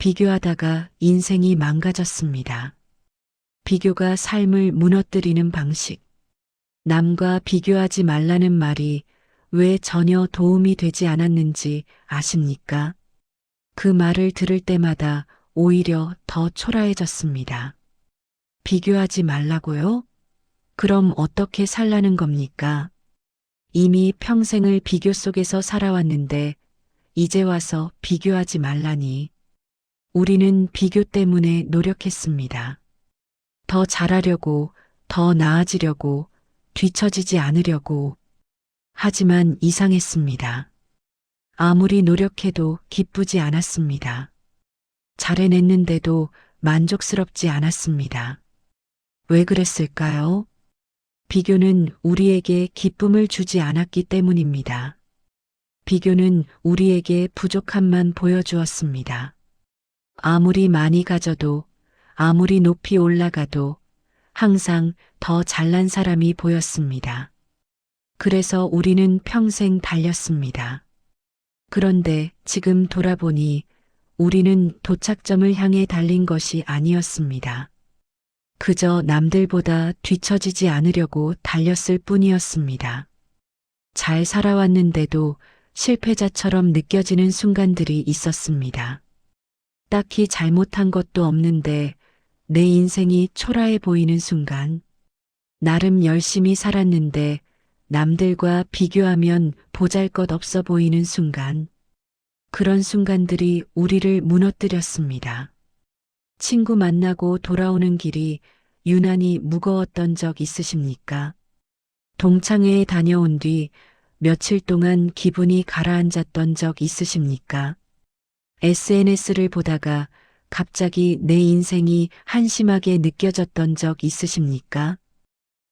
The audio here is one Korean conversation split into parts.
비교하다가 인생이 망가졌습니다. 비교가 삶을 무너뜨리는 방식. 남과 비교하지 말라는 말이 왜 전혀 도움이 되지 않았는지 아십니까? 그 말을 들을 때마다 오히려 더 초라해졌습니다. 비교하지 말라고요? 그럼 어떻게 살라는 겁니까? 이미 평생을 비교 속에서 살아왔는데 이제 와서 비교하지 말라니. 우리는 비교 때문에 노력했습니다. 더 잘하려고, 더 나아지려고, 뒤처지지 않으려고. 하지만 이상했습니다. 아무리 노력해도 기쁘지 않았습니다. 잘해냈는데도 만족스럽지 않았습니다. 왜 그랬을까요? 비교는 우리에게 기쁨을 주지 않았기 때문입니다. 비교는 우리에게 부족함만 보여주었습니다. 아무리 많이 가져도, 아무리 높이 올라가도 항상 더 잘난 사람이 보였습니다. 그래서 우리는 평생 달렸습니다. 그런데 지금 돌아보니 우리는 도착점을 향해 달린 것이 아니었습니다. 그저 남들보다 뒤처지지 않으려고 달렸을 뿐이었습니다. 잘 살아왔는데도 실패자처럼 느껴지는 순간들이 있었습니다. 딱히 잘못한 것도 없는데 내 인생이 초라해 보이는 순간, 나름 열심히 살았는데 남들과 비교하면 보잘것없어 보이는 순간, 그런 순간들이 우리를 무너뜨렸습니다. 친구 만나고 돌아오는 길이 유난히 무거웠던 적 있으십니까? 동창회에 다녀온 뒤 며칠 동안 기분이 가라앉았던 적 있으십니까? SNS를 보다가 갑자기 내 인생이 한심하게 느껴졌던 적 있으십니까?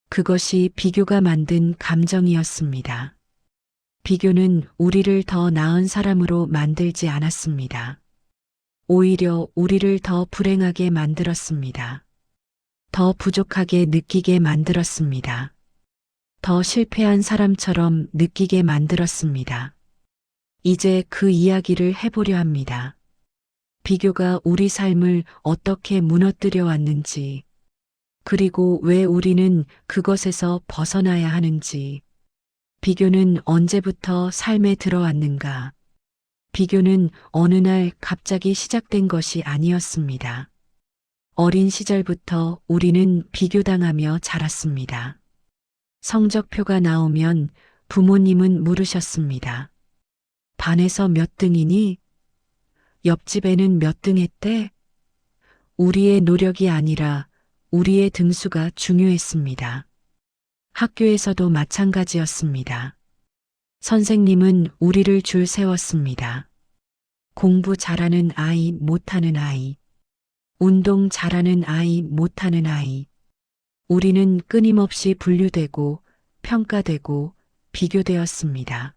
그것이 비교가 만든 감정이었습니다. 비교는 우리를 더 나은 사람으로 만들지 않았습니다. 오히려 우리를 더 불행하게 만들었습니다. 더 부족하게 느끼게 만들었습니다. 더 실패한 사람처럼 느끼게 만들었습니다. 이제 그 이야기를 해보려 합니다. 비교가 우리 삶을 어떻게 무너뜨려 왔는지, 그리고 왜 우리는 그것에서 벗어나야 하는지, 비교는 언제부터 삶에 들어왔는가, 비교는 어느 날 갑자기 시작된 것이 아니었습니다. 어린 시절부터 우리는 비교당하며 자랐습니다. 성적표가 나오면 부모님은 물으셨습니다. 반에서 몇 등이니? 옆집에는 몇 등 했대? 우리의 노력이 아니라 우리의 등수가 중요했습니다. 학교에서도 마찬가지였습니다. 선생님은 우리를 줄 세웠습니다. 공부 잘하는 아이, 못하는 아이. 운동 잘하는 아이, 못하는 아이. 우리는 끊임없이 분류되고 평가되고 비교되었습니다.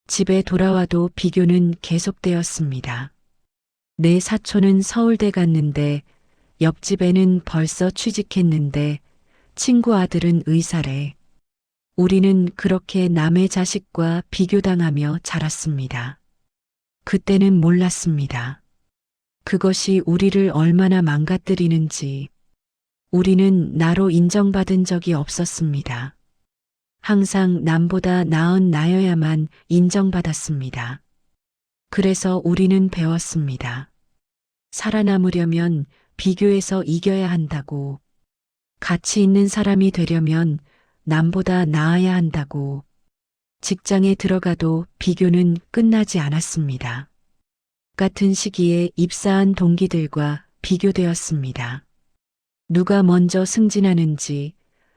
집에 돌아와도 비교는 계속되었습니다. 내 사촌은 서울대 갔는데 옆집에는 벌써 취직했는데 친구 아들은 의사래. 우리는 그렇게 남의 자식과 비교당하며 자랐습니다. 그때는 몰랐습니다. 그것이 우리를 얼마나 망가뜨리는지. 우리는 나로 인정받은 적이 없었습니다. 항상 남보다 나은 나여야만 인정받았습니다. 그래서 우리는 배웠습니다. 살아남으려면 비교해서 이겨야 한다고. 가치 있는 사람이 되려면 남보다 나아야 한다고. 직장에 들어가도 비교는 끝나지 않았습니다. 같은 시기에 입사한 동기들과 비교되었습니다. 누가 먼저 승진하는지,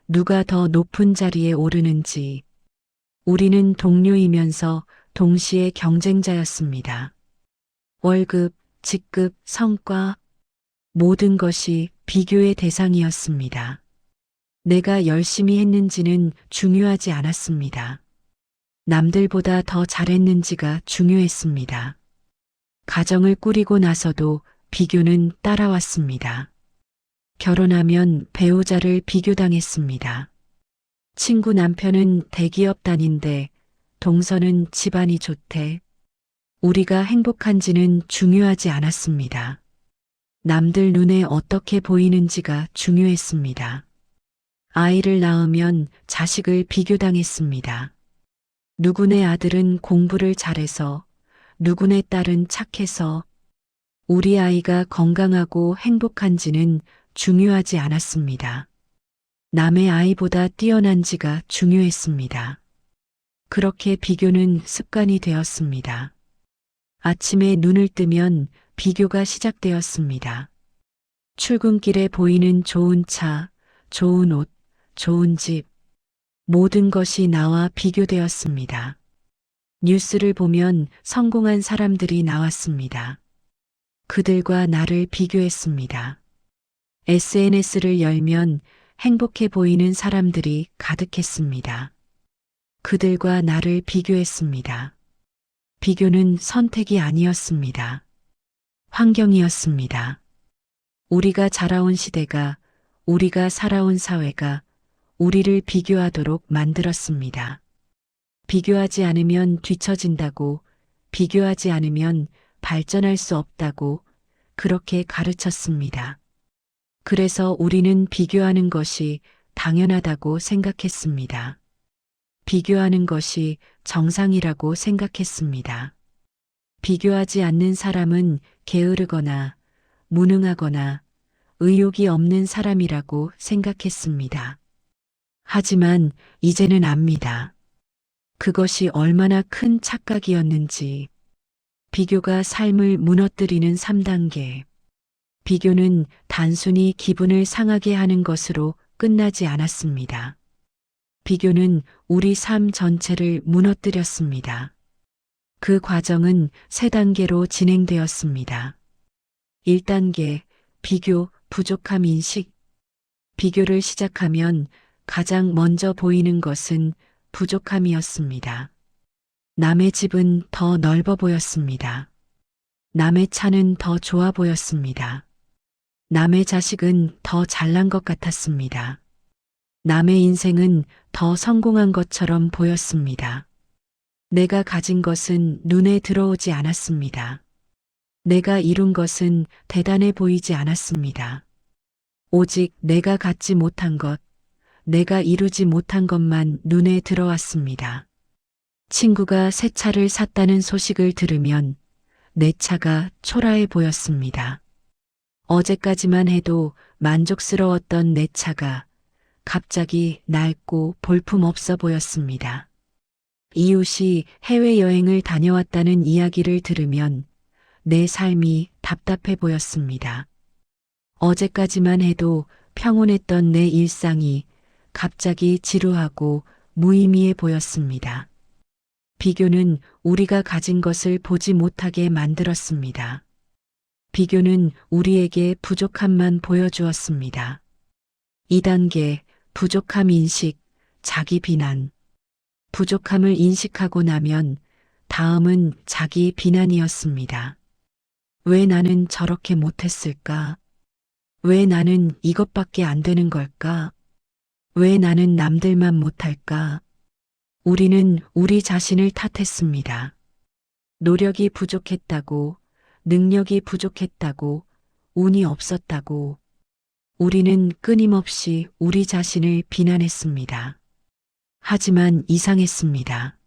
누가 더 높은 자리에 오르는지. 우리는 동료이면서 동시에 경쟁자였습니다. 월급, 직급, 성과, 모든 것이 비교의 대상이었습니다. 내가 열심히 했는지는 중요하지 않았습니다. 남들보다 더 잘했는지가 중요했습니다. 가정을 꾸리고 나서도 비교는 따라왔습니다. 결혼하면 배우자를 비교당했습니다. 친구 남편은 대기업 다닌데 동서는 집안이 좋대. 우리가 행복한지는 중요하지 않았습니다. 남들 눈에 어떻게 보이는지가 중요했습니다. 아이를 낳으면 자식을 비교당했습니다. 누구네 아들은 공부를 잘해서, 누구네 딸은 착해서, 우리 아이가 건강하고 행복한지는 중요하지 않았습니다. 남의 아이보다 뛰어난지가 중요했습니다. 그렇게 비교는 습관이 되었습니다. 아침에 눈을 뜨면 비교가 시작되었습니다. 출근길에 보이는 좋은 차, 좋은 옷, 좋은 집, 모든 것이 나와 비교되었습니다. 뉴스를 보면 성공한 사람들이 나왔습니다. 그들과 나를 비교했습니다. SNS를 열면 행복해 보이는 사람들이 가득했습니다. 그들과 나를 비교했습니다. 비교는 선택이 아니었습니다. 환경이었습니다. 우리가 자라온 시대가, 우리가 살아온 사회가 우리를 비교하도록 만들었습니다. 비교하지 않으면 뒤처진다고, 비교하지 않으면 발전할 수 없다고 그렇게 가르쳤습니다. 그래서 우리는 비교하는 것이 당연하다고 생각했습니다. 비교하는 것이 정상이라고 생각했습니다. 비교하지 않는 사람은 게으르거나 무능하거나 의욕이 없는 사람이라고 생각했습니다. 하지만 이제는 압니다. 그것이 얼마나 큰 착각이었는지. 비교가 삶을 무너뜨리는 3단계. 비교는 단순히 기분을 상하게 하는 것으로 끝나지 않았습니다. 비교는 우리 삶 전체를 무너뜨렸습니다. 그 과정은 3단계로 진행되었습니다. 1단계, 비교, 부족함 인식. 비교를 시작하면 가장 먼저 보이는 것은 부족함이었습니다. 남의 집은 더 넓어 보였습니다. 남의 차는 더 좋아 보였습니다. 남의 자식은 더 잘난 것 같았습니다. 남의 인생은 더 성공한 것처럼 보였습니다. 내가 가진 것은 눈에 들어오지 않았습니다. 내가 이룬 것은 대단해 보이지 않았습니다. 오직 내가 갖지 못한 것, 내가 이루지 못한 것만 눈에 들어왔습니다. 친구가 새 차를 샀다는 소식을 들으면 내 차가 초라해 보였습니다. 어제까지만 해도 만족스러웠던 내 차가 갑자기 낡고 볼품없어 보였습니다. 이웃이 해외여행을 다녀왔다는 이야기를 들으면 내 삶이 답답해 보였습니다. 어제까지만 해도 평온했던 내 일상이 갑자기 지루하고 무의미해 보였습니다. 비교는 우리가 가진 것을 보지 못하게 만들었습니다. 비교는 우리에게 부족함만 보여주었습니다. 2단계, 부족함 인식, 자기 비난. 부족함을 인식하고 나면 다음은 자기 비난이었습니다. 왜 나는 저렇게 못했을까? 왜 나는 이것밖에 안 되는 걸까? 왜 나는 남들만 못할까? 우리는 우리 자신을 탓했습니다. 노력이 부족했다고, 능력이 부족했다고, 운이 없었다고. 우리는 끊임없이 우리 자신을 비난했습니다. 하지만 이상했습니다.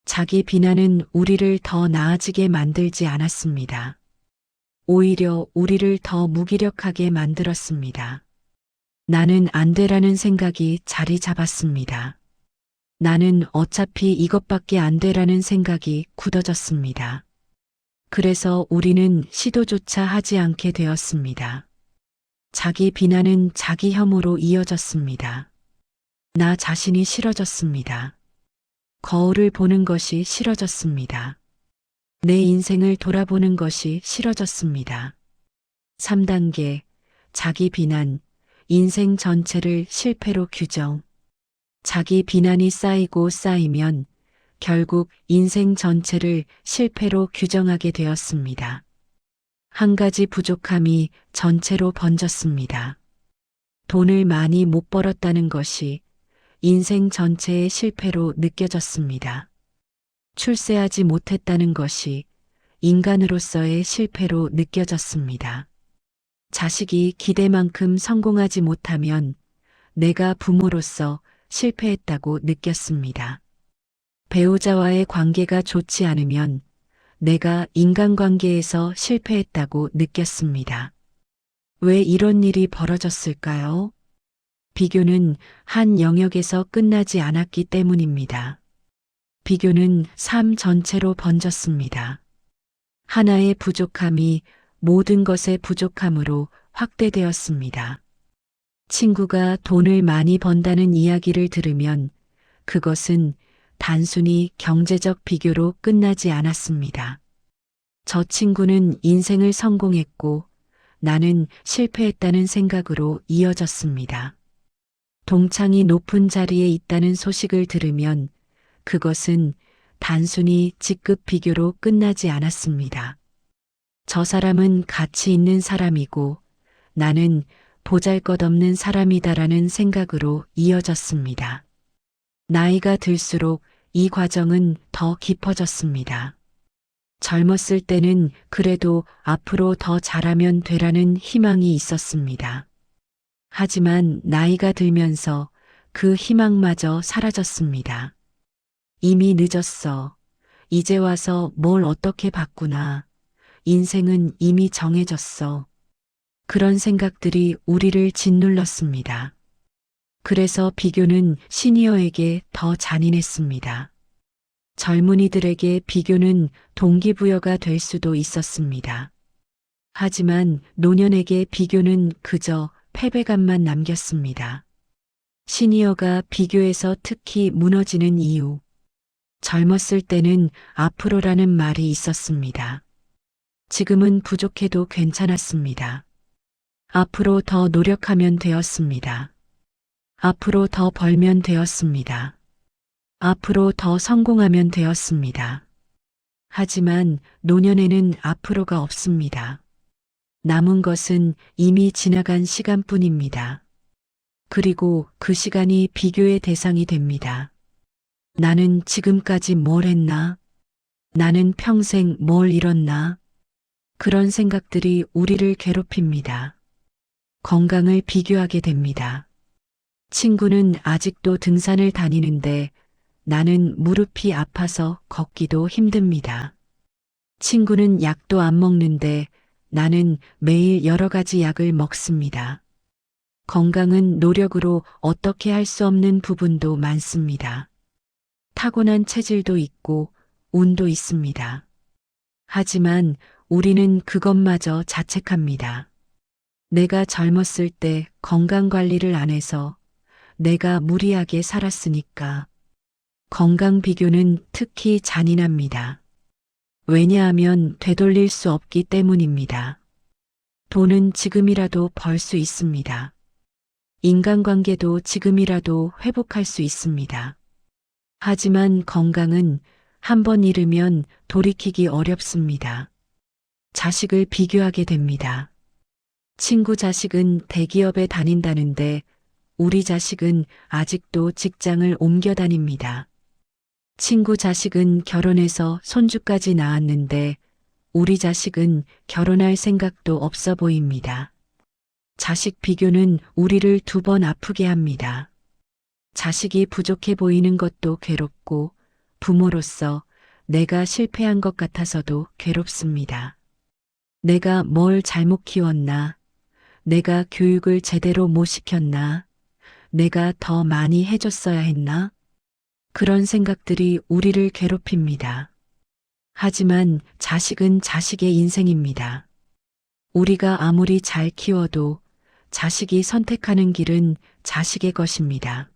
자기 비난은 우리를 더 나아지게 만들지 않았습니다. 오히려 우리를 더 무기력하게 만들었습니다. 나는 안 되라는 생각이 자리 잡았습니다. 나는 어차피 이것밖에 안 되라는 생각이 굳어졌습니다. 그래서 우리는 시도조차 하지 않게 되었습니다. 자기 비난은 자기 혐오로 이어졌습니다. 나 자신이 싫어졌습니다. 거울을 보는 것이 싫어졌습니다. 내 인생을 돌아보는 것이 싫어졌습니다. 3단계, 자기 비난, 인생 전체를 실패로 규정. 자기 비난이 쌓이고 쌓이면 결국 인생 전체를 실패로 규정하게 되었습니다. 한 가지 부족함이 전체로 번졌습니다. 돈을 많이 못 벌었다는 것이 인생 전체의 실패로 느껴졌습니다. 출세하지 못했다는 것이 인간으로서의 실패로 느껴졌습니다. 자식이 기대만큼 성공하지 못하면 내가 부모로서 실패했다고 느꼈습니다. 배우자와의 관계가 좋지 않으면 내가 인간관계에서 실패했다고 느꼈습니다. 왜 이런 일이 벌어졌을까요? 비교는 한 영역에서 끝나지 않았기 때문입니다. 비교는 삶 전체로 번졌습니다. 하나의 부족함이 모든 것의 부족함으로 확대되었습니다. 친구가 돈을 많이 번다는 이야기를 들으면 그것은 단순히 경제적 비교로 끝나지 않았습니다. 저 친구는 인생을 성공했고 나는 실패했다는 생각으로 이어졌습니다. 동창이 높은 자리에 있다는 소식을 들으면 그것은 단순히 직급 비교로 끝나지 않았습니다. 저 사람은 가치 있는 사람이고 나는 보잘것없는 사람이다라는 생각으로 이어졌습니다. 나이가 들수록 이 과정은 더 깊어졌습니다. 젊었을 때는 그래도 앞으로 더 잘하면 되라는 희망이 있었습니다. 하지만 나이가 들면서 그 희망마저 사라졌습니다. 이미 늦었어. 이제 와서 뭘 어떻게 바꾸나. 인생은 이미 정해졌어. 그런 생각들이 우리를 짓눌렀습니다. 그래서 비교는 시니어에게 더 잔인했습니다. 젊은이들에게 비교는 동기부여가 될 수도 있었습니다. 하지만 노년에게 비교는 그저 패배감만 남겼습니다. 시니어가 비교에서 특히 무너지는 이유. 젊었을 때는 앞으로라는 말이 있었습니다. 지금은 부족해도 괜찮았습니다. 앞으로 더 노력하면 되었습니다. 앞으로 더 벌면 되었습니다. 앞으로 더 성공하면 되었습니다. 하지만 노년에는 앞으로가 없습니다. 남은 것은 이미 지나간 시간뿐입니다. 그리고 그 시간이 비교의 대상이 됩니다. 나는 지금까지 뭘 했나? 나는 평생 뭘 잃었나? 그런 생각들이 우리를 괴롭힙니다. 건강을 비교하게 됩니다. 친구는 아직도 등산을 다니는데 나는 무릎이 아파서 걷기도 힘듭니다. 친구는 약도 안 먹는데 나는 매일 여러 가지 약을 먹습니다. 건강은 노력으로 어떻게 할 수 없는 부분도 많습니다. 타고난 체질도 있고 운도 있습니다. 하지만 우리는 그것마저 자책합니다. 내가 젊었을 때 건강 관리를 안 해서 내가 무리하게 살았으니까. 건강 비교는 특히 잔인합니다. 왜냐하면 되돌릴 수 없기 때문입니다. 돈은 지금이라도 벌 수 있습니다. 인간관계도 지금이라도 회복할 수 있습니다. 하지만 건강은 한 번 잃으면 돌이키기 어렵습니다. 자식을 비교하게 됩니다. 친구 자식은 대기업에 다닌다는데 우리 자식은 아직도 직장을 옮겨 다닙니다. 친구 자식은 결혼해서 손주까지 낳았는데 우리 자식은 결혼할 생각도 없어 보입니다. 자식 비교는 우리를 두 번 아프게 합니다. 자식이 부족해 보이는 것도 괴롭고 부모로서 내가 실패한 것 같아서도 괴롭습니다. 내가 뭘 잘못 키웠나? 내가 교육을 제대로 못 시켰나? 내가 더 많이 해줬어야 했나? 그런 생각들이 우리를 괴롭힙니다. 하지만 자식은 자식의 인생입니다. 우리가 아무리 잘 키워도 자식이 선택하는 길은 자식의 것입니다.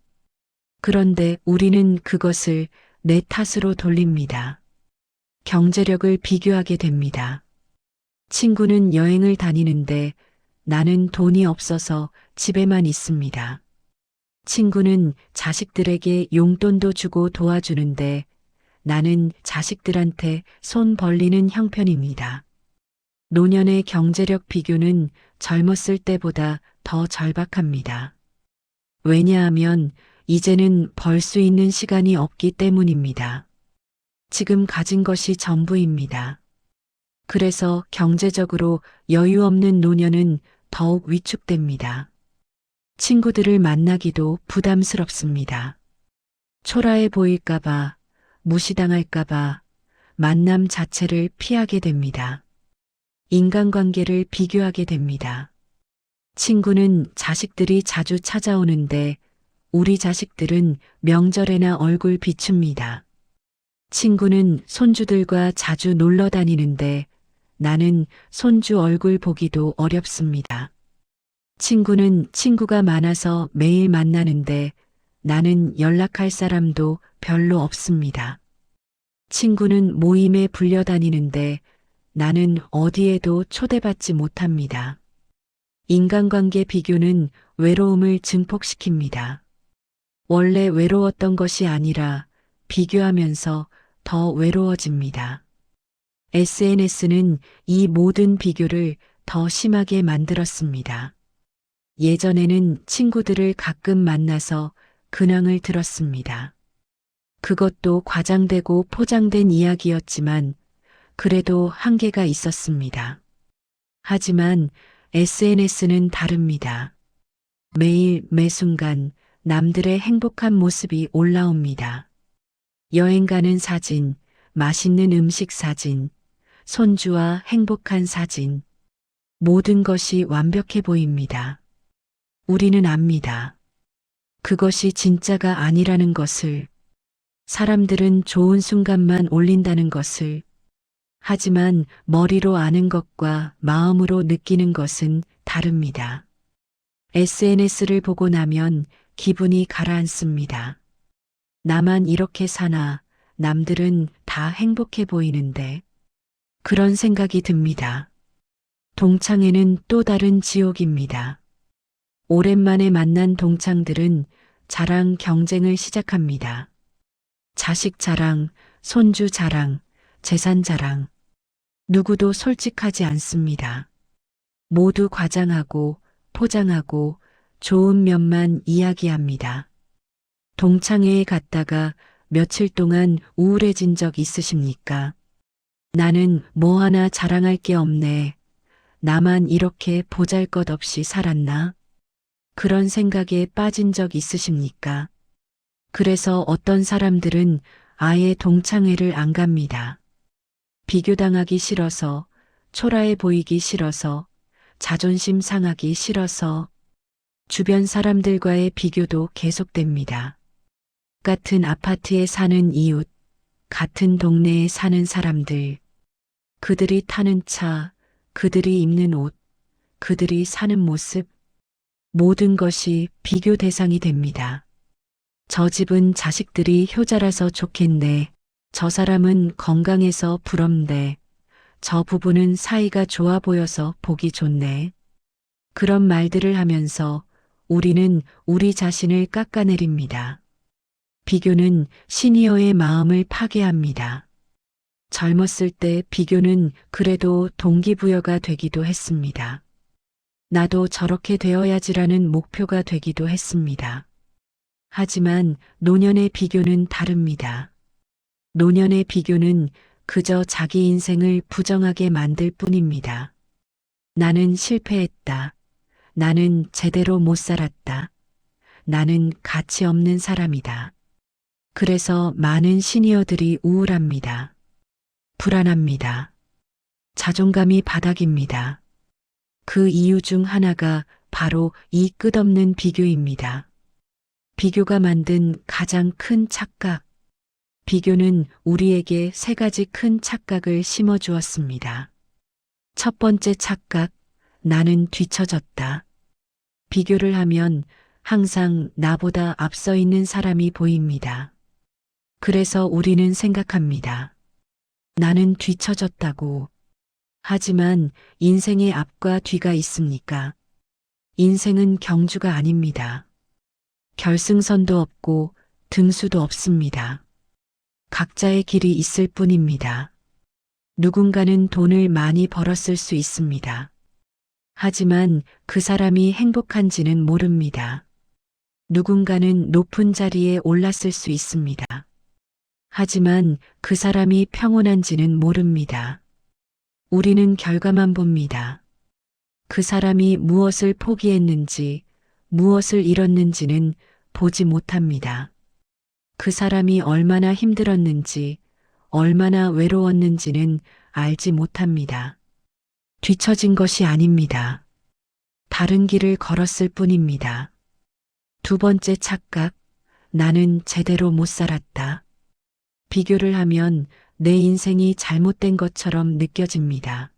그런데 우리는 그것을 내 탓으로 돌립니다. 경제력을 비교하게 됩니다. 친구는 여행을 다니는데 나는 돈이 없어서 집에만 있습니다. 친구는 자식들에게 용돈도 주고 도와주는데 나는 자식들한테 손 벌리는 형편입니다. 노년의 경제력 비교는 젊었을 때보다 더 절박합니다. 왜냐하면 이제는 벌 수 있는 시간이 없기 때문입니다. 지금 가진 것이 전부입니다. 그래서 경제적으로 여유 없는 노년은 더욱 위축됩니다. 친구들을 만나기도 부담스럽습니다. 초라해 보일까봐, 무시당할까봐 만남 자체를 피하게 됩니다. 인간관계를 비교하게 됩니다. 친구는 자식들이 자주 찾아오는데 우리 자식들은 명절에나 얼굴 비춥니다. 친구는 손주들과 자주 놀러 다니는데 나는 손주 얼굴 보기도 어렵습니다. 친구는 친구가 많아서 매일 만나는데 나는 연락할 사람도 별로 없습니다. 친구는 모임에 불려다니는데 나는 어디에도 초대받지 못합니다. 인간관계 비교는 외로움을 증폭시킵니다. 원래 외로웠던 것이 아니라 비교하면서 더 외로워집니다. SNS는 이 모든 비교를 더 심하게 만들었습니다. 예전에는 친구들을 가끔 만나서 근황을 들었습니다. 그것도 과장되고 포장된 이야기였지만 그래도 한계가 있었습니다. 하지만 SNS는 다릅니다. 매일 매 순간 남들의 행복한 모습이 올라옵니다. 여행 가는 사진, 맛있는 음식 사진, 손주와 행복한 사진. 모든 것이 완벽해 보입니다. 우리는 압니다. 그것이 진짜가 아니라는 것을. 사람들은 좋은 순간만 올린다는 것을. 하지만 머리로 아는 것과 마음으로 느끼는 것은 다릅니다. SNS를 보고 나면 기분이 가라앉습니다. 나만 이렇게 사나, 남들은 다 행복해 보이는데. 그런 생각이 듭니다. 동창회는 또 다른 지옥입니다. 오랜만에 만난 동창들은 자랑 경쟁을 시작합니다. 자식 자랑, 손주 자랑, 재산 자랑. 누구도 솔직하지 않습니다. 모두 과장하고 포장하고 좋은 면만 이야기합니다. 동창회에 갔다가 며칠 동안 우울해진 적 있으십니까? 나는 뭐 하나 자랑할 게 없네. 나만 이렇게 보잘것없이 살았나? 그런 생각에 빠진 적 있으십니까? 그래서 어떤 사람들은 아예 동창회를 안 갑니다. 비교당하기 싫어서, 초라해 보이기 싫어서, 자존심 상하기 싫어서, 주변 사람들과의 비교도 계속됩니다. 같은 아파트에 사는 이웃, 같은 동네에 사는 사람들, 그들이 타는 차, 그들이 입는 옷, 그들이 사는 모습, 모든 것이 비교 대상이 됩니다. 저 집은 자식들이 효자라서 좋겠네. 저 사람은 건강해서 부럽네. 저 부부는 사이가 좋아 보여서 보기 좋네. 그런 말들을 하면서 우리는 우리 자신을 깎아내립니다. 비교는 시니어의 마음을 파괴합니다. 젊었을 때 비교는 그래도 동기부여가 되기도 했습니다. 나도 저렇게 되어야지라는 목표가 되기도 했습니다. 하지만 노년의 비교는 다릅니다. 노년의 비교는 그저 자기 인생을 부정하게 만들 뿐입니다. 나는 실패했다. 나는 제대로 못 살았다. 나는 가치 없는 사람이다. 그래서 많은 시니어들이 우울합니다. 불안합니다. 자존감이 바닥입니다. 그 이유 중 하나가 바로 이 끝없는 비교입니다. 비교가 만든 가장 큰 착각. 비교는 우리에게 세 가지 큰 착각을 심어주었습니다. 첫 번째 착각, 나는 뒤처졌다. 비교를 하면 항상 나보다 앞서 있는 사람이 보입니다. 그래서 우리는 생각합니다. 나는 뒤처졌다고. 하지만 인생의 앞과 뒤가 있습니까? 인생은 경주가 아닙니다. 결승선도 없고 등수도 없습니다. 각자의 길이 있을 뿐입니다. 누군가는 돈을 많이 벌었을 수 있습니다. 하지만 그 사람이 행복한지는 모릅니다. 누군가는 높은 자리에 올랐을 수 있습니다. 하지만 그 사람이 평온한지는 모릅니다. 우리는 결과만 봅니다. 그 사람이 무엇을 포기했는지, 무엇을 잃었는지는 보지 못합니다. 그 사람이 얼마나 힘들었는지, 얼마나 외로웠는지는 알지 못합니다. 뒤처진 것이 아닙니다. 다른 길을 걸었을 뿐입니다. 두 번째 착각, 나는 제대로 못 살았다. 비교를 하면 내 인생이 잘못된 것처럼 느껴집니다.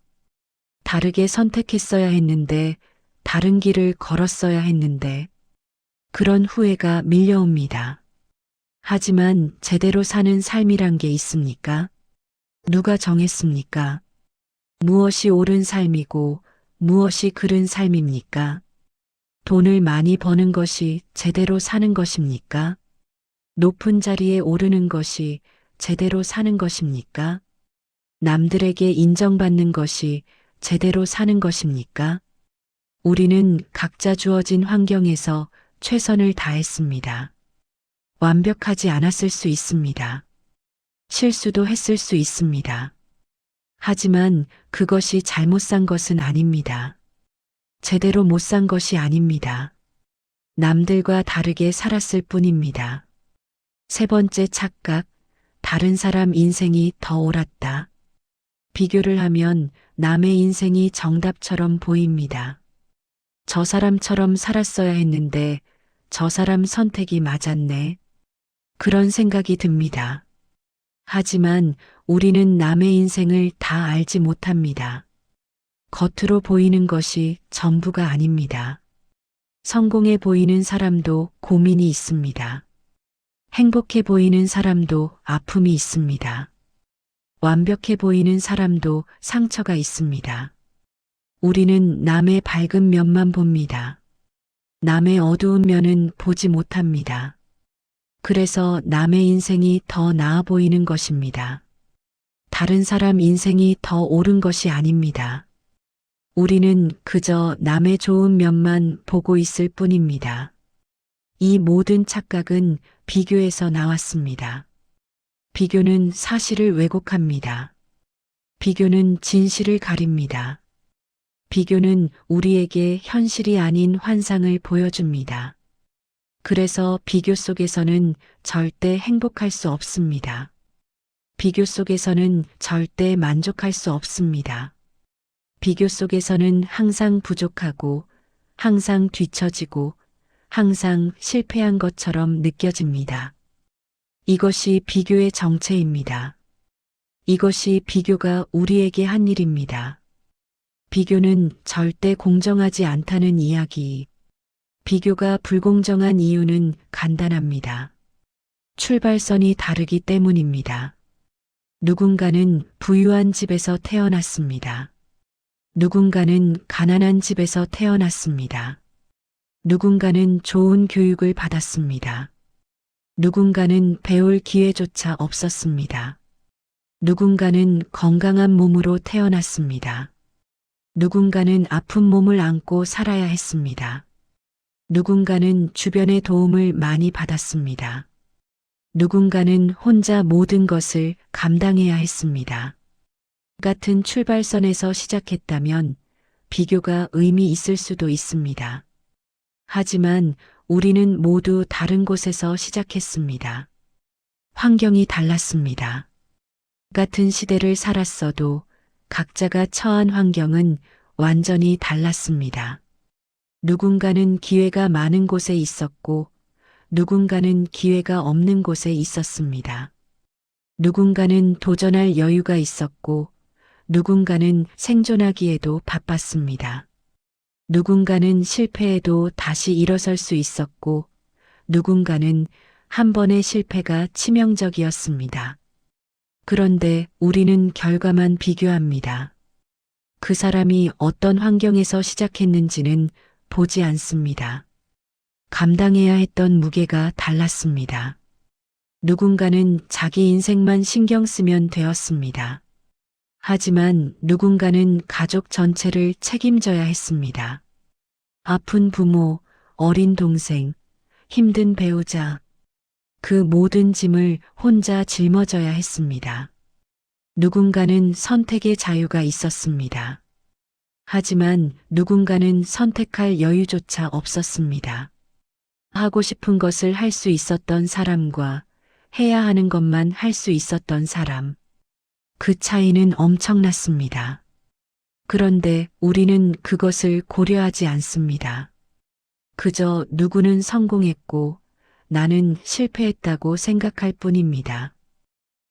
다르게 선택했어야 했는데, 다른 길을 걸었어야 했는데, 그런 후회가 밀려옵니다. 하지만 제대로 사는 삶이란 게 있습니까? 누가 정했습니까? 무엇이 옳은 삶이고 무엇이 그른 삶입니까? 돈을 많이 버는 것이 제대로 사는 것입니까? 높은 자리에 오르는 것이 제대로 사는 것입니까? 남들에게 인정받는 것이 제대로 사는 것입니까? 우리는 각자 주어진 환경에서 최선을 다했습니다. 완벽하지 않았을 수 있습니다. 실수도 했을 수 있습니다. 하지만 그것이 잘못 산 것은 아닙니다. 제대로 못 산 것이 아닙니다. 남들과 다르게 살았을 뿐입니다. 세 번째 착각, 다른 사람 인생이 더 옳았다. 비교를 하면 남의 인생이 정답처럼 보입니다. 저 사람처럼 살았어야 했는데 저 사람 선택이 맞았네. 그런 생각이 듭니다. 하지만 우리는 남의 인생을 다 알지 못합니다. 겉으로 보이는 것이 전부가 아닙니다. 성공해 보이는 사람도 고민이 있습니다. 행복해 보이는 사람도 아픔이 있습니다. 완벽해 보이는 사람도 상처가 있습니다. 우리는 남의 밝은 면만 봅니다. 남의 어두운 면은 보지 못합니다. 그래서 남의 인생이 더 나아 보이는 것입니다. 다른 사람 인생이 더 옳은 것이 아닙니다. 우리는 그저 남의 좋은 면만 보고 있을 뿐입니다. 이 모든 착각은 비교에서 나왔습니다. 비교는 사실을 왜곡합니다. 비교는 진실을 가립니다. 비교는 우리에게 현실이 아닌 환상을 보여줍니다. 그래서 비교 속에서는 절대 행복할 수 없습니다. 비교 속에서는 절대 만족할 수 없습니다. 비교 속에서는 항상 부족하고, 항상 뒤처지고, 항상 실패한 것처럼 느껴집니다. 이것이 비교의 정체입니다. 이것이 비교가 우리에게 한 일입니다. 비교는 절대 공정하지 않다는 이야기. 비교가 불공정한 이유는 간단합니다. 출발선이 다르기 때문입니다. 누군가는 부유한 집에서 태어났습니다. 누군가는 가난한 집에서 태어났습니다. 누군가는 좋은 교육을 받았습니다. 누군가는 배울 기회조차 없었습니다. 누군가는 건강한 몸으로 태어났습니다. 누군가는 아픈 몸을 안고 살아야 했습니다. 누군가는 주변의 도움을 많이 받았습니다. 누군가는 혼자 모든 것을 감당해야 했습니다. 같은 출발선에서 시작했다면 비교가 의미 있을 수도 있습니다. 하지만 우리는 모두 다른 곳에서 시작했습니다. 환경이 달랐습니다. 같은 시대를 살았어도 각자가 처한 환경은 완전히 달랐습니다. 누군가는 기회가 많은 곳에 있었고, 누군가는 기회가 없는 곳에 있었습니다. 누군가는 도전할 여유가 있었고, 누군가는 생존하기에도 바빴습니다. 누군가는 실패해도 다시 일어설 수 있었고, 누군가는 한 번의 실패가 치명적이었습니다. 그런데 우리는 결과만 비교합니다. 그 사람이 어떤 환경에서 시작했는지는 보지 않습니다. 감당해야 했던 무게가 달랐습니다. 누군가는 자기 인생만 신경 쓰면 되었습니다. 하지만 누군가는 가족 전체를 책임져야 했습니다. 아픈 부모, 어린 동생, 힘든 배우자, 그 모든 짐을 혼자 짊어져야 했습니다. 누군가는 선택의 자유가 있었습니다. 하지만 누군가는 선택할 여유조차 없었습니다. 하고 싶은 것을 할 수 있었던 사람과 해야 하는 것만 할 수 있었던 사람. 그 차이는 엄청났습니다. 그런데 우리는 그것을 고려하지 않습니다. 그저 누구는 성공했고 나는 실패했다고 생각할 뿐입니다.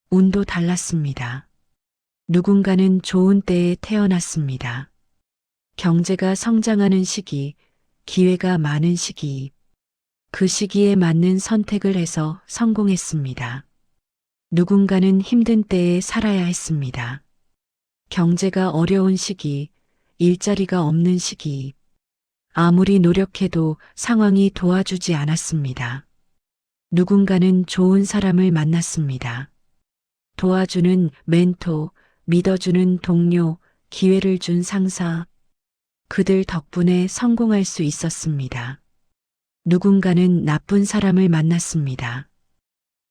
운도 달랐습니다. 누군가는 좋은 때에 태어났습니다. 경제가 성장하는 시기, 기회가 많은 시기, 그 시기에 맞는 선택을 해서 성공했습니다. 누군가는 힘든 때에 살아야 했습니다. 경제가 어려운 시기, 일자리가 없는 시기, 아무리 노력해도 상황이 도와주지 않았습니다. 누군가는 좋은 사람을 만났습니다. 도와주는 멘토, 믿어주는 동료, 기회를 준 상사. 그들 덕분에 성공할 수 있었습니다. 누군가는 나쁜 사람을 만났습니다.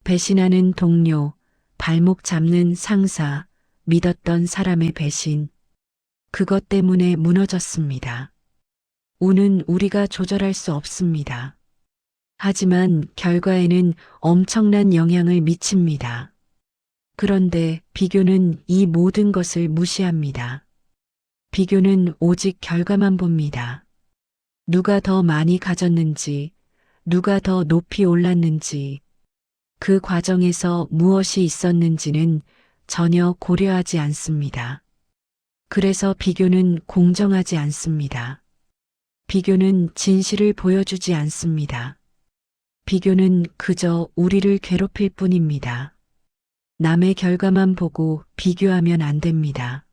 배신하는 동료, 발목 잡는 상사, 믿었던 사람의 배신. 그것 때문에 무너졌습니다. 운은 우리가 조절할 수 없습니다. 하지만 결과에는 엄청난 영향을 미칩니다. 그런데 비교는 이 모든 것을 무시합니다. 비교는 오직 결과만 봅니다. 누가 더 많이 가졌는지, 누가 더 높이 올랐는지, 그 과정에서 무엇이 있었는지는 전혀 고려하지 않습니다. 그래서 비교는 공정하지 않습니다. 비교는 진실을 보여주지 않습니다. 비교는 그저 우리를 괴롭힐 뿐입니다. 남의 결과만 보고 비교하면 안 됩니다.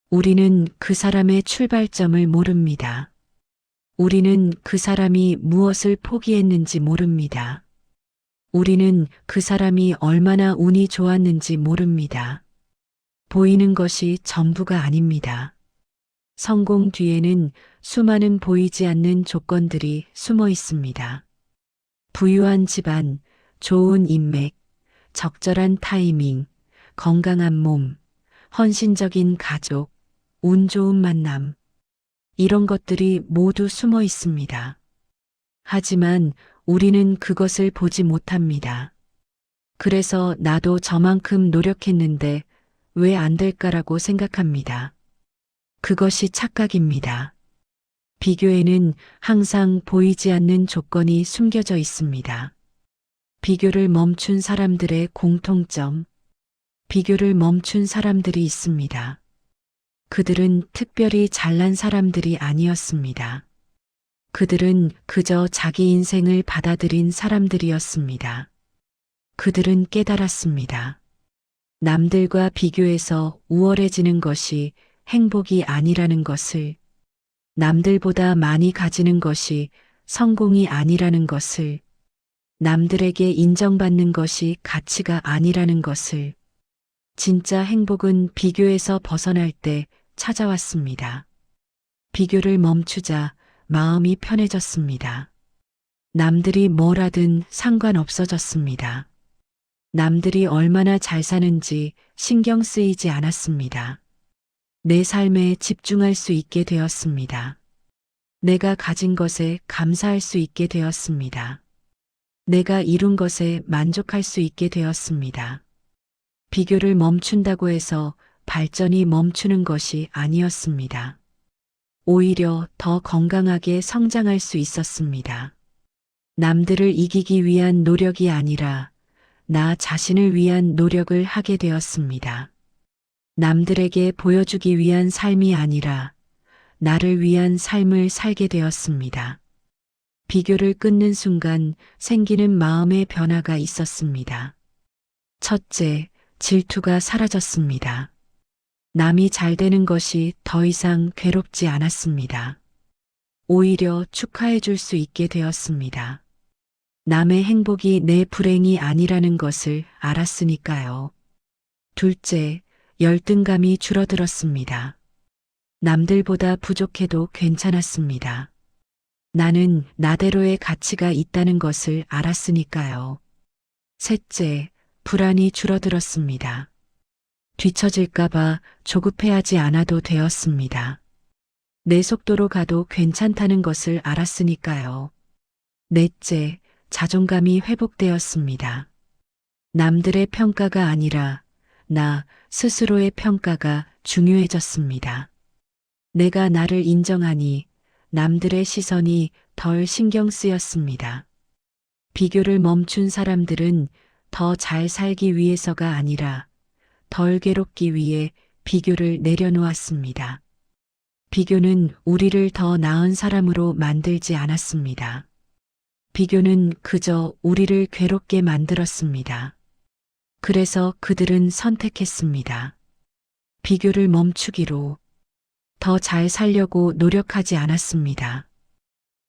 우리는 그 사람의 출발점을 모릅니다. 우리는 그 사람이 무엇을 포기했는지 모릅니다. 우리는 그 사람이 얼마나 운이 좋았는지 모릅니다. 보이는 것이 전부가 아닙니다. 성공 뒤에는 수많은 보이지 않는 조건들이 숨어 있습니다. 부유한 집안, 좋은 인맥, 적절한 타이밍, 건강한 몸, 헌신적인 가족, 운 좋은 만남. 이런 것들이 모두 숨어 있습니다. 하지만 우리는 그것을 보지 못합니다. 그래서 나도 저만큼 노력했는데 왜 안 될까라고 생각합니다. 그것이 착각입니다. 비교에는 항상 보이지 않는 조건이 숨겨져 있습니다. 비교를 멈춘 사람들의 공통점, 비교를 멈춘 사람들이 있습니다. 그들은 특별히 잘난 사람들이 아니었습니다. 그들은 그저 자기 인생을 받아들인 사람들이었습니다. 그들은 깨달았습니다. 남들과 비교해서 우월해지는 것이 행복이 아니라는 것을, 남들보다 많이 가지는 것이 성공이 아니라는 것을, 남들에게 인정받는 것이 가치가 아니라는 것을, 진짜 행복은 비교에서 벗어날 때 찾아왔습니다. 비교를 멈추자 마음이 편해졌습니다. 남들이 뭘 하든 상관없어졌습니다. 남들이 얼마나 잘 사는지 신경 쓰이지 않았습니다. 내 삶에 집중할 수 있게 되었습니다. 내가 가진 것에 감사할 수 있게 되었습니다. 내가 이룬 것에 만족할 수 있게 되었습니다. 비교를 멈춘다고 해서 발전이 멈추는 것이 아니었습니다. 오히려 더 건강하게 성장할 수 있었습니다. 남들을 이기기 위한 노력이 아니라 나 자신을 위한 노력을 하게 되었습니다. 남들에게 보여주기 위한 삶이 아니라 나를 위한 삶을 살게 되었습니다. 비교를 끊는 순간 생기는 마음의 변화가 있었습니다. 첫째, 질투가 사라졌습니다. 남이 잘 되는 것이 더 이상 괴롭지 않았습니다. 오히려 축하해 줄 수 있게 되었습니다. 남의 행복이 내 불행이 아니라는 것을 알았으니까요. 둘째, 열등감이 줄어들었습니다. 남들보다 부족해도 괜찮았습니다. 나는 나대로의 가치가 있다는 것을 알았으니까요. 셋째, 불안이 줄어들었습니다. 뒤처질까봐 조급해하지 않아도 되었습니다. 내 속도로 가도 괜찮다는 것을 알았으니까요. 넷째, 자존감이 회복되었습니다. 남들의 평가가 아니라 나 스스로의 평가가 중요해졌습니다. 내가 나를 인정하니 남들의 시선이 덜 신경 쓰였습니다. 비교를 멈춘 사람들은 더 잘 살기 위해서가 아니라 덜 괴롭기 위해 비교를 내려놓았습니다. 비교는 우리를 더 나은 사람으로 만들지 않았습니다. 비교는 그저 우리를 괴롭게 만들었습니다. 그래서 그들은 선택했습니다. 비교를 멈추기로. 더 잘 살려고 노력하지 않았습니다.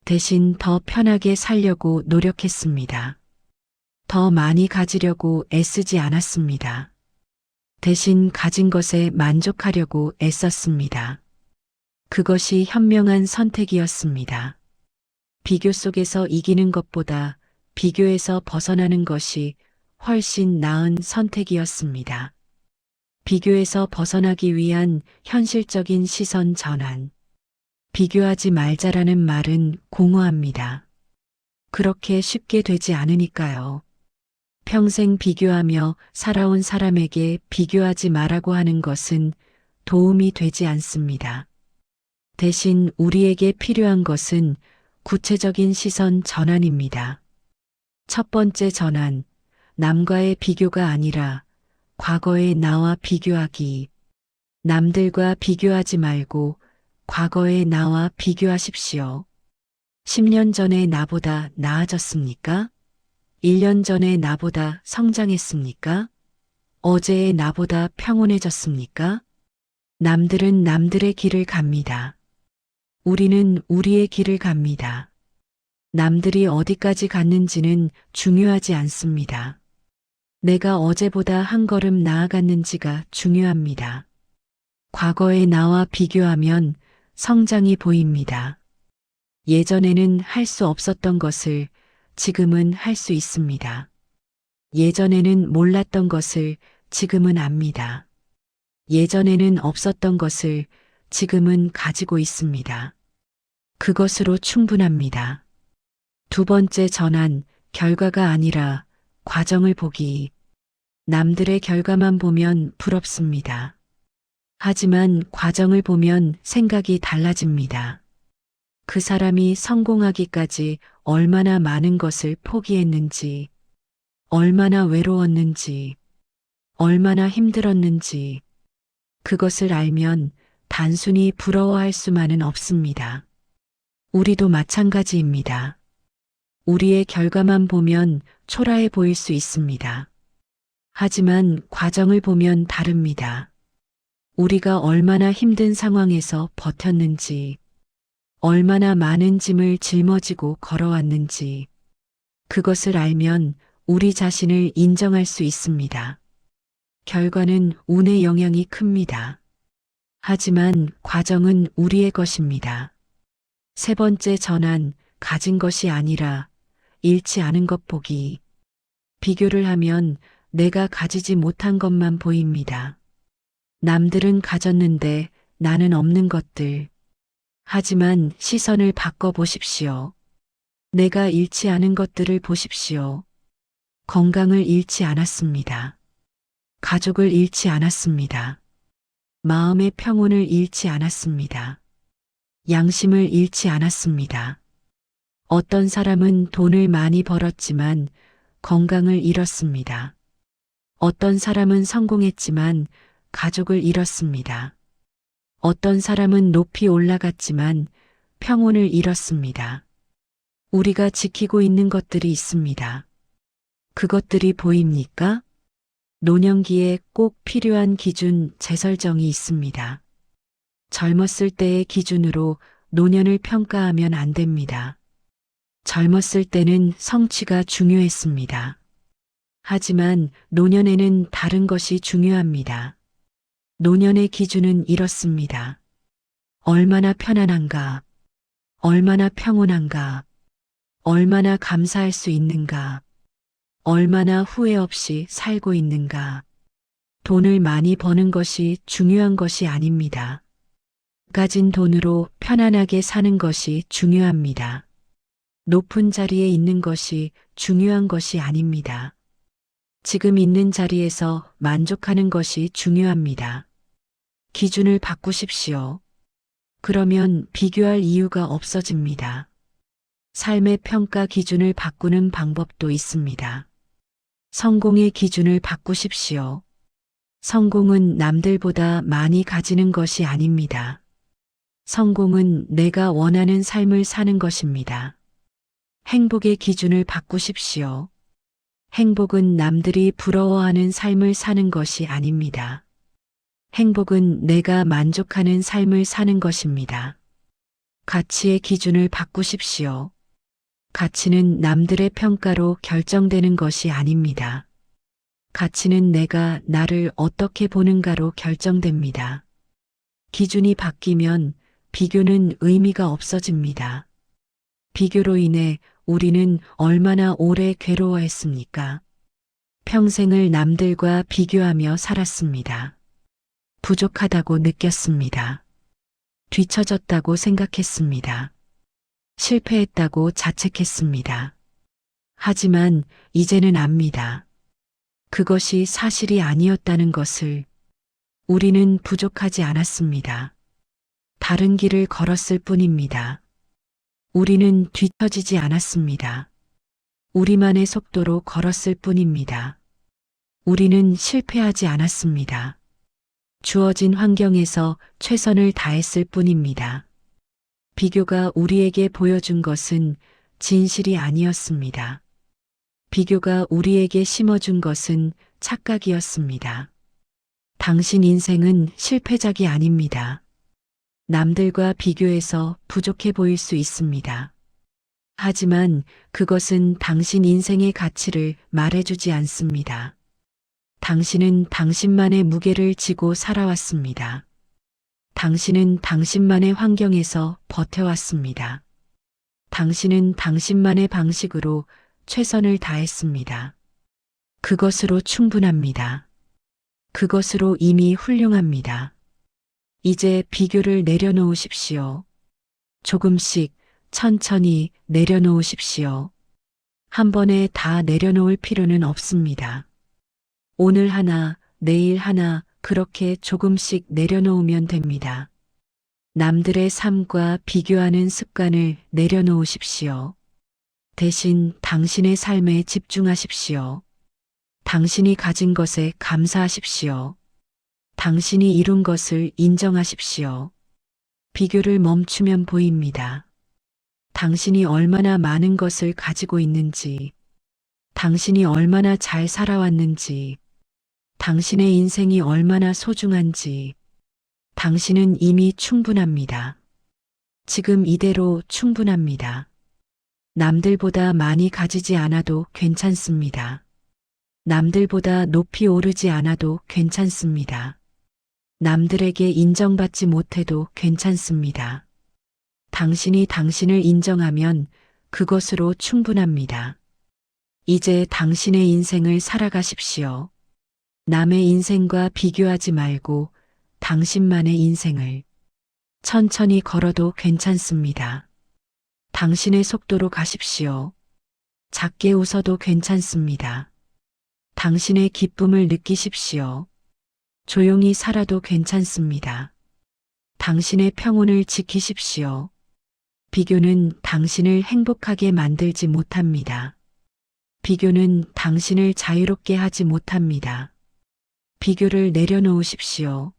대신 더 편하게 살려고 노력했습니다. 더 많이 가지려고 애쓰지 않았습니다. 대신 가진 것에 만족하려고 애썼습니다. 그것이 현명한 선택이었습니다. 비교 속에서 이기는 것보다 비교에서 벗어나는 것이 훨씬 나은 선택이었습니다. 비교에서 벗어나기 위한 현실적인 시선 전환. 비교하지 말자라는 말은 공허합니다. 그렇게 쉽게 되지 않으니까요. 평생 비교하며 살아온 사람에게 비교하지 말라고 하는 것은 도움이 되지 않습니다. 대신 우리에게 필요한 것은 구체적인 시선 전환입니다. 첫 번째 전환, 남과의 비교가 아니라 과거의 나와 비교하기. 남들과 비교하지 말고 과거의 나와 비교하십시오. 10년 전의 나보다 나아졌습니까? 1년 전의 나보다 성장했습니까? 어제의 나보다 평온해졌습니까? 남들은 남들의 길을 갑니다. 우리는 우리의 길을 갑니다. 남들이 어디까지 갔는지는 중요하지 않습니다. 내가 어제보다 한 걸음 나아갔는지가 중요합니다. 과거의 나와 비교하면 성장이 보입니다. 예전에는 할 수 없었던 것을 지금은 할 수 있습니다. 예전에는 몰랐던 것을 지금은 압니다. 예전에는 없었던 것을 지금은 가지고 있습니다. 그것으로 충분합니다. 두 번째 전환, 결과가 아니라 과정을 보기. 남들의 결과만 보면 부럽습니다. 하지만 과정을 보면 생각이 달라집니다. 그 사람이 성공하기까지 얼마나 많은 것을 포기했는지, 얼마나 외로웠는지, 얼마나 힘들었는지, 그것을 알면 단순히 부러워할 수만은 없습니다. 우리도 마찬가지입니다. 우리의 결과만 보면 초라해 보일 수 있습니다. 하지만 과정을 보면 다릅니다. 우리가 얼마나 힘든 상황에서 버텼는지, 얼마나 많은 짐을 짊어지고 걸어왔는지, 그것을 알면 우리 자신을 인정할 수 있습니다. 결과는 운의 영향이 큽니다. 하지만 과정은 우리의 것입니다. 세 번째 전환, 가진 것이 아니라 잃지 않은 것 보기. 비교를 하면 내가 가지지 못한 것만 보입니다. 남들은 가졌는데 나는 없는 것들. 하지만 시선을 바꿔 보십시오. 내가 잃지 않은 것들을 보십시오. 건강을 잃지 않았습니다. 가족을 잃지 않았습니다. 마음의 평온을 잃지 않았습니다. 양심을 잃지 않았습니다. 어떤 사람은 돈을 많이 벌었지만 건강을 잃었습니다. 어떤 사람은 성공했지만 가족을 잃었습니다. 어떤 사람은 높이 올라갔지만 평온을 잃었습니다. 우리가 지키고 있는 것들이 있습니다. 그것들이 보입니까? 노년기에 꼭 필요한 기준 재설정이 있습니다. 젊었을 때의 기준으로 노년을 평가하면 안 됩니다. 젊었을 때는 성취가 중요했습니다. 하지만 노년에는 다른 것이 중요합니다. 노년의 기준은 이렇습니다. 얼마나 편안한가, 얼마나 평온한가, 얼마나 감사할 수 있는가, 얼마나 후회 없이 살고 있는가. 돈을 많이 버는 것이 중요한 것이 아닙니다. 가진 돈으로 편안하게 사는 것이 중요합니다. 높은 자리에 있는 것이 중요한 것이 아닙니다. 지금 있는 자리에서 만족하는 것이 중요합니다. 기준을 바꾸십시오. 그러면 비교할 이유가 없어집니다. 삶의 평가 기준을 바꾸는 방법도 있습니다. 성공의 기준을 바꾸십시오. 성공은 남들보다 많이 가지는 것이 아닙니다. 성공은 내가 원하는 삶을 사는 것입니다. 행복의 기준을 바꾸십시오. 행복은 남들이 부러워하는 삶을 사는 것이 아닙니다. 행복은 내가 만족하는 삶을 사는 것입니다. 가치의 기준을 바꾸십시오. 가치는 남들의 평가로 결정되는 것이 아닙니다. 가치는 내가 나를 어떻게 보는가로 결정됩니다. 기준이 바뀌면 비교는 의미가 없어집니다. 비교로 인해 우리는 얼마나 오래 괴로워했습니까? 평생을 남들과 비교하며 살았습니다. 부족하다고 느꼈습니다. 뒤처졌다고 생각했습니다. 실패했다고 자책했습니다. 하지만 이제는 압니다. 그것이 사실이 아니었다는 것을. 우리는 부족하지 않았습니다. 다른 길을 걸었을 뿐입니다. 우리는 뒤처지지 않았습니다. 우리만의 속도로 걸었을 뿐입니다. 우리는 실패하지 않았습니다. 주어진 환경에서 최선을 다했을 뿐입니다. 비교가 우리에게 보여준 것은 진실이 아니었습니다. 비교가 우리에게 심어준 것은 착각이었습니다. 당신 인생은 실패작이 아닙니다. 남들과 비교해서 부족해 보일 수 있습니다. 하지만 그것은 당신 인생의 가치를 말해주지 않습니다. 당신은 당신만의 무게를 지고 살아왔습니다. 당신은 당신만의 환경에서 버텨왔습니다. 당신은 당신만의 방식으로 최선을 다했습니다. 그것으로 충분합니다. 그것으로 이미 훌륭합니다. 이제 비교를 내려놓으십시오. 조금씩 천천히 내려놓으십시오. 한 번에 다 내려놓을 필요는 없습니다. 오늘 하나, 내일 하나 그렇게 조금씩 내려놓으면 됩니다. 남들의 삶과 비교하는 습관을 내려놓으십시오. 대신 당신의 삶에 집중하십시오. 당신이 가진 것에 감사하십시오. 당신이 이룬 것을 인정하십시오. 비교를 멈추면 보입니다. 당신이 얼마나 많은 것을 가지고 있는지, 당신이 얼마나 잘 살아왔는지, 당신의 인생이 얼마나 소중한지, 당신은 이미 충분합니다. 지금 이대로 충분합니다. 남들보다 많이 가지지 않아도 괜찮습니다. 남들보다 높이 오르지 않아도 괜찮습니다. 남들에게 인정받지 못해도 괜찮습니다. 당신이 당신을 인정하면 그것으로 충분합니다. 이제 당신의 인생을 살아가십시오. 남의 인생과 비교하지 말고 당신만의 인생을 천천히 걸어도 괜찮습니다. 당신의 속도로 가십시오. 작게 웃어도 괜찮습니다. 당신의 기쁨을 느끼십시오. 조용히 살아도 괜찮습니다. 당신의 평온을 지키십시오. 비교는 당신을 행복하게 만들지 못합니다. 비교는 당신을 자유롭게 하지 못합니다. 비교를 내려놓으십시오.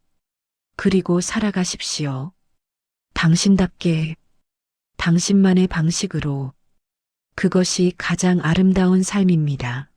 그리고 살아가십시오. 당신답게, 당신만의 방식으로. 그것이 가장 아름다운 삶입니다.